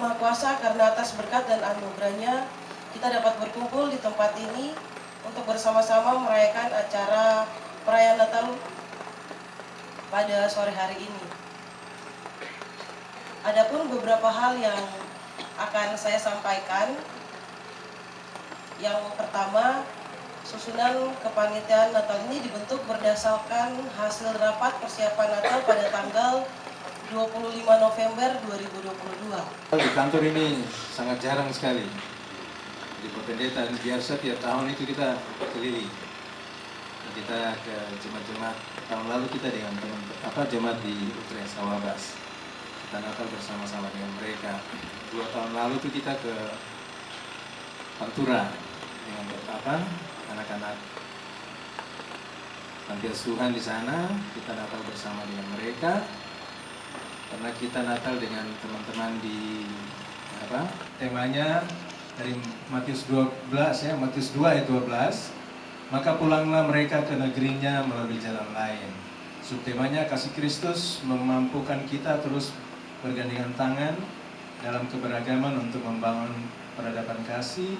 Maha Kuasa karena atas berkat dan anugerahnya kita dapat berkumpul di tempat ini untuk bersama-sama merayakan acara perayaan Natal pada sore hari ini. Adapun beberapa hal yang akan saya sampaikan. Yang pertama, susunan kepanitiaan Natal ini dibentuk berdasarkan hasil rapat persiapan Natal pada tanggal 25 November 2022. Di kantor ini sangat jarang sekali di Pendeta, biasa tiap tahun itu kita keliling. Kita ke jemaat-jemaat, tahun lalu kita dengan jemaat di Utrecht Sawabas. Kita Natal bersama-sama dengan mereka. 2 tahun lalu itu kita ke Pantura dengan anak-anak panti asuhan di sana. Kita Natal bersama dengan mereka. Karena kita Natal dengan teman-teman di temanya dari Matius 12 ya, Matius 2 ayat 12. Maka pulanglah mereka ke negerinya melalui jalan lain. Subtemanya kasih Kristus memampukan kita terus bergandengan tangan dalam keberagaman untuk membangun peradaban kasih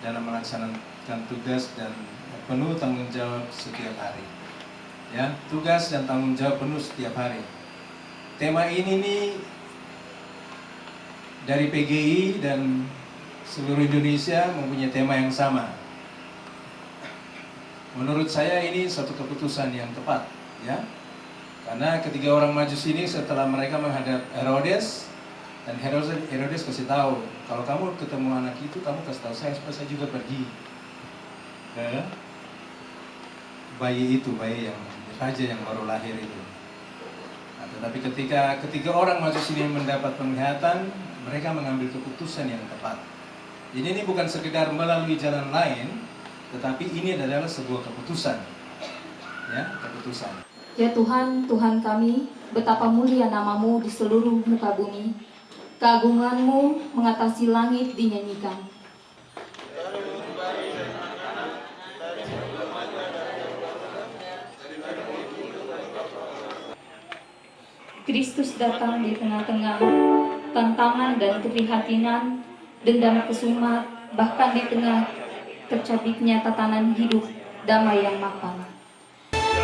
dalam melaksanakan tugas dan penuh tanggung jawab setiap hari. Ya, tugas dan tanggung jawab penuh setiap hari. Tema ini nih dari PGI dan seluruh Indonesia mempunyai tema yang sama. Menurut saya ini suatu keputusan yang tepat, ya. Karena ketiga orang Majus ini setelah mereka menghadap Herodes, dan Herodes kasih tahu, kalau kamu ketemu anak itu, kamu kasih tahu saya supaya saya juga pergi ke bayi yang raja yang baru lahir itu. Nah, tetapi ketika ketiga orang Majus ini mendapat penglihatan, mereka mengambil keputusan yang tepat. Jadi ini bukan sekedar melalui jalan lain, tetapi ini adalah sebuah keputusan, ya, keputusan. Ya Tuhan, Tuhan kami, betapa mulia namamu di seluruh muka bumi. Keagunganmu mengatasi langit dinyanyikan. Kristus datang di tengah-tengah tantangan dan keprihatinan, dendam kesumat, bahkan di tengah tercapitnya tatanan hidup damai yang mapan.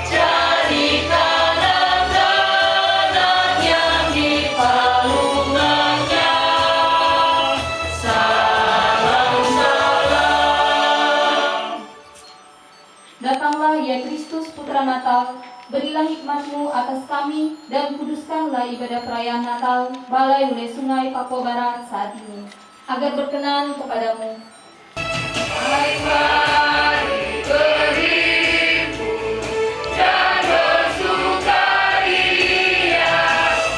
Jadikan anak-anak yang dipalungannya, salam-salam. Datanglah ya Kristus Putra Natal, berilah hikmat-Mu atas kami dan kuduskanlah ibadah perayaan Natal Balai Ule Sungai Papua Barat saat ini, agar berkenan kepadamu. Mari berhimpun dan bersukaria,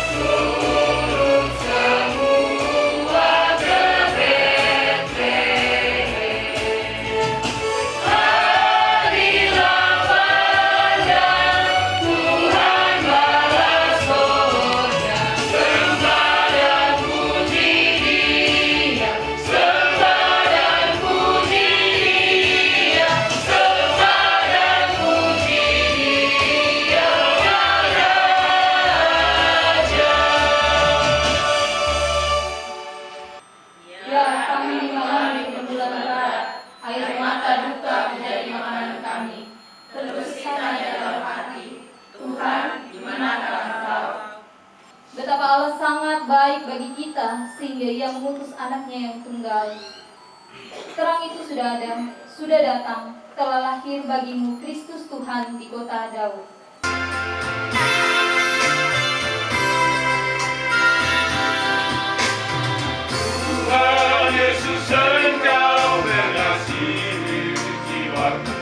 turut semua ke Betlehem. Marilah pandang Tuhan balas sorga, sembah dan puji Dia, sembah dan puji Dia, sembah dan puji Dia, Raja. Ya, kami mengalami kemunduran berat, air mata duka menjadi makanan kami. Teruskan dalam hati, Tuhan, di manakah Engkau? Betapa Allah sangat baik bagi kita, sehingga Ia mengutus anaknya yang tunggal. Terang itu sudah ada, sudah datang, telah lahir bagimu Kristus Tuhan di kota Daud. Tuhan Yesus, Engkau mengasihi jiwaku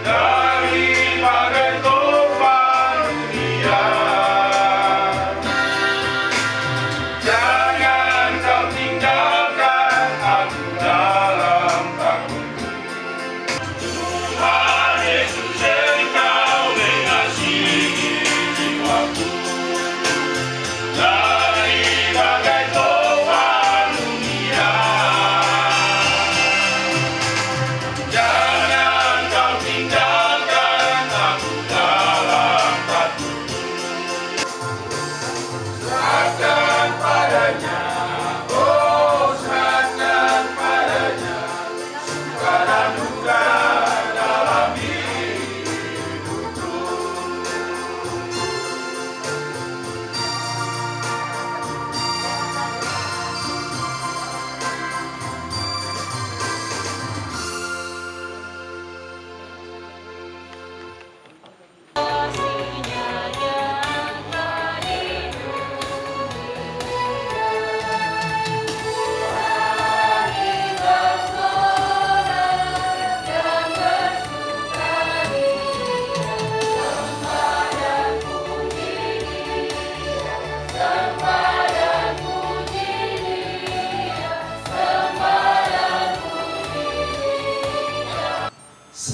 dari bagai topan dunia. Jangan kau tinggalkan aku dalam takutku. Tuhan Yesus, Engkau mengasihi jiwaku dari bagai topan dunia.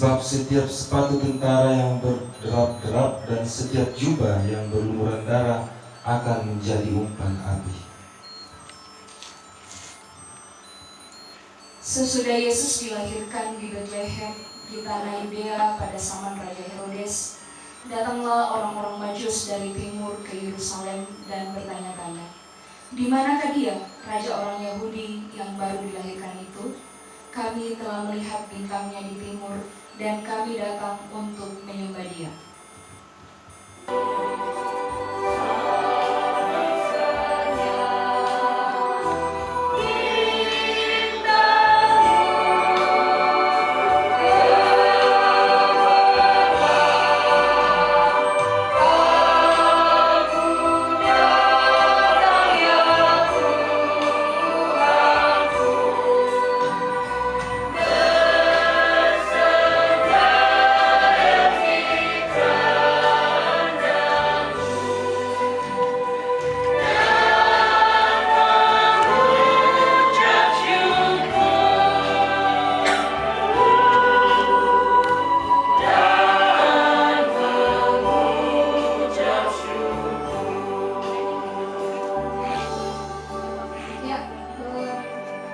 Sebab setiap sepatu tentara yang berderap-derap dan setiap jubah yang berlumuran darah akan menjadi umpan api. Sesudah Yesus dilahirkan di Betlehem di tanah Yudea pada zaman Raja Herodes, datanglah orang-orang Majus dari timur ke Yerusalem dan bertanya-tanya, "Di manakah dia, raja orang Yahudi yang baru dilahirkan itu? Kami telah melihat bintangnya di timur dan kami datang untuk menyembah dia."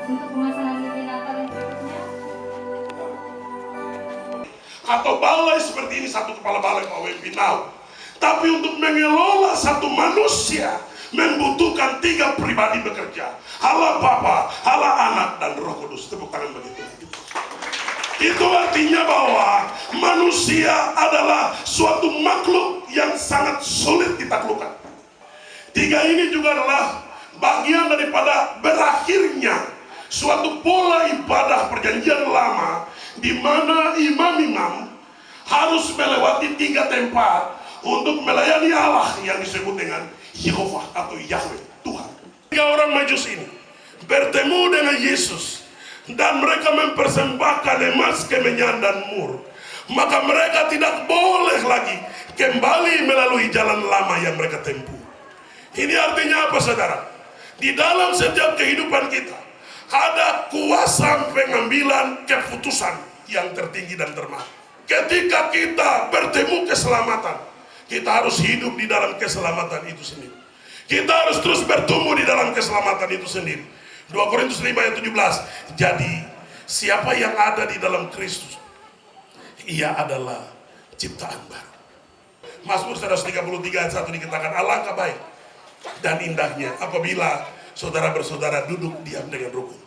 Untuk pemasangan lilin Natal yang berikutnya, atau balai seperti ini, satu kepala balai Pak Wempinau. Tapi untuk mengelola satu manusia membutuhkan 3 pribadi bekerja. Allah Bapa, Allah Anak, dan Roh Kudus. Tepuk tangan begitu. Itu artinya bahwa manusia adalah suatu makhluk yang sangat sulit ditaklukkan. 3 ini juga adalah bagian daripada berakhirnya suatu pola ibadah perjanjian lama, di mana imam-imam harus melewati 3 tempat untuk melayani Allah yang disebut dengan Yehova atau Yahweh, Tuhan. 3 orang Majus ini bertemu dengan Yesus dan mereka mempersembahkan emas, kemenyan, dan mur. Maka mereka tidak boleh lagi kembali melalui jalan lama yang mereka tempuh. Ini artinya apa, saudara? Di dalam setiap kehidupan kita ada kuasa pengambilan keputusan yang tertinggi dan termahal. Ketika kita bertemu keselamatan, kita harus hidup di dalam keselamatan itu sendiri. Kita harus terus bertumbuh di dalam keselamatan itu sendiri. 2 Korintus 5 ayat 17. Jadi siapa yang ada di dalam Kristus, ia adalah ciptaan baru. Mazmur 133 ayat 1 dikatakan, alangkah baik dan indahnya apabila saudara bersaudara duduk diam dengan rukun.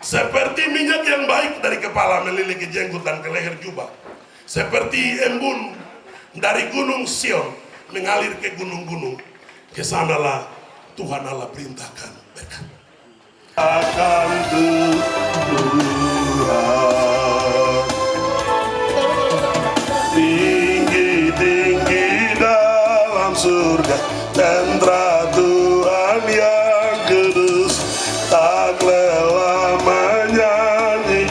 Seperti minyak yang baik dari kepala melilit ke jenggot dan ke leher jubah. Seperti embun dari gunung Sion mengalir ke gunung-gunung. Kesanalah Tuhan Allah perintahkan berkat. Akan Tuhan tinggi-tinggi dalam surga, tentara Tuhan yang kudus tak lelah menyanyi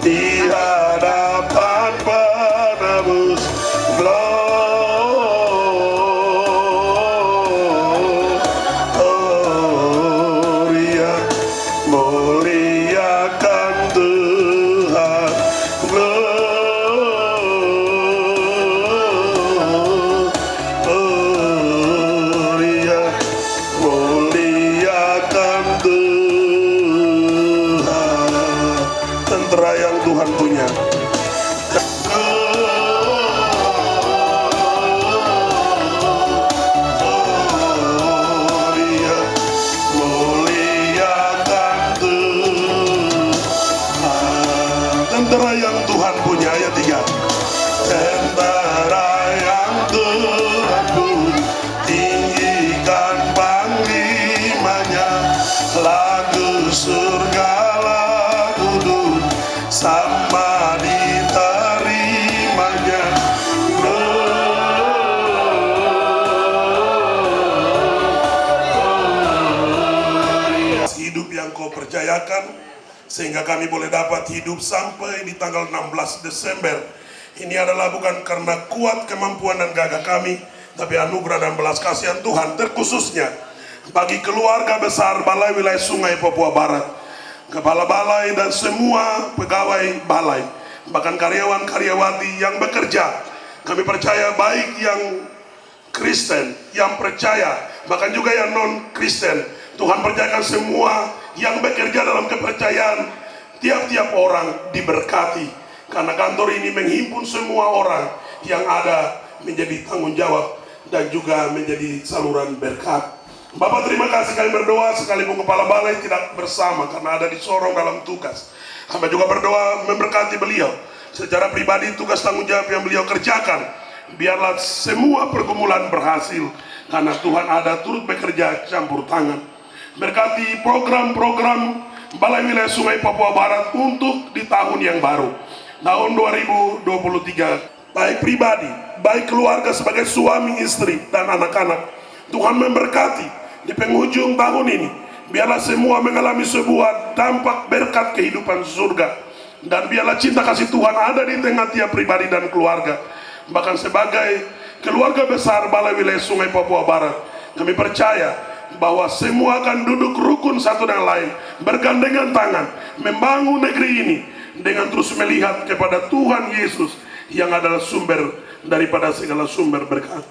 di hadapan penebus. Gloria, muliakan Tuhan. Gloria, muliakan Tuhan. Tentara yang Tuhan punya. Gloria, muliakan Tuhan. Tentara yang Tuhan punya, ayat 3. Tentara yang Tuhan punya, tinggikan panglimanya. Lagu surga, lagu dunia, sama diterimanya. Hidup yang kau percayakan, sehingga kami boleh dapat hidup sampai di tanggal 16 Desember. Ini adalah bukan karena kuat kemampuan dan gagah kami, tapi anugerah dan belas kasihan Tuhan, terkhususnya bagi keluarga besar Balai Wilayah Sungai Papua Barat, kepala balai dan semua pegawai balai, bahkan karyawan-karyawati yang bekerja. Kami percaya baik yang Kristen, yang percaya, bahkan juga yang non-Kristen. Tuhan percayakan semua yang bekerja dalam kepercayaan, tiap-tiap orang diberkati. Karena kantor ini menghimpun semua orang yang ada menjadi tanggung jawab dan juga menjadi saluran berkat. Bapak, terima kasih kami berdoa sekalipun kepala balai tidak bersama karena ada di Sorong dalam tugas. Hamba juga berdoa memberkati beliau secara pribadi, tugas tanggung jawab yang beliau kerjakan. Biarlah semua pergumulan berhasil karena Tuhan ada turut bekerja campur tangan. Berkati program-program Balai Wilayah Sungai Papua Barat untuk di tahun yang baru, tahun 2023. Baik pribadi, baik keluarga sebagai suami, istri, dan anak-anak, Tuhan memberkati di penghujung tahun ini. Biarlah semua mengalami sebuah dampak berkat kehidupan surga. Dan biarlah cinta kasih Tuhan ada di tengah tiap pribadi dan keluarga. Bahkan sebagai keluarga besar Balai Wilayah Sungai Papua Barat, kami percaya bahwa semua akan duduk rukun satu dengan lain, bergandengan tangan, membangun negeri ini dengan terus melihat kepada Tuhan Yesus yang adalah sumber daripada segala sumber berkat.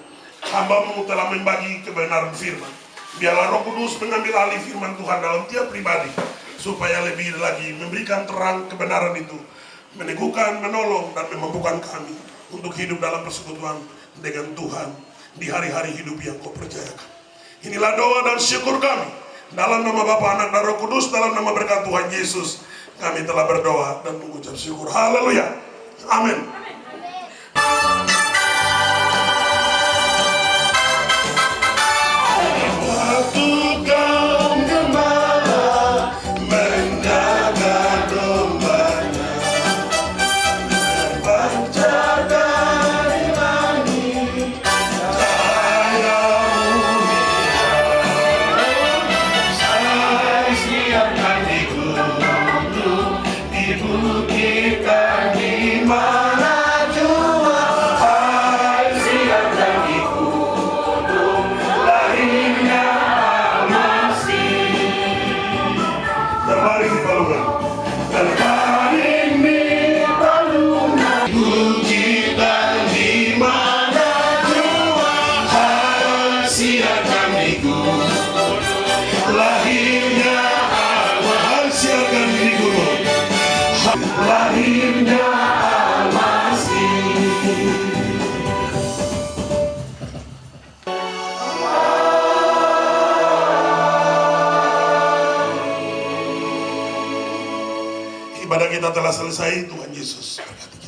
Hamba-Mu telah membagi kebenaran firman. Biarlah Roh Kudus mengambil alih firman Tuhan dalam tiap pribadi, supaya lebih lagi memberikan terang kebenaran itu, meneguhkan, menolong, dan memampukan kami untuk hidup dalam persekutuan dengan Tuhan di hari-hari hidup yang Kau percayakan. Inilah doa dan syukur kami. Dalam nama Bapa, Anak, dan Roh Kudus, dalam nama berkat Tuhan Yesus, kami telah berdoa dan mengucap syukur. Haleluya. Amin. Ibadah kita telah selesai. Tuhan Yesus berkati.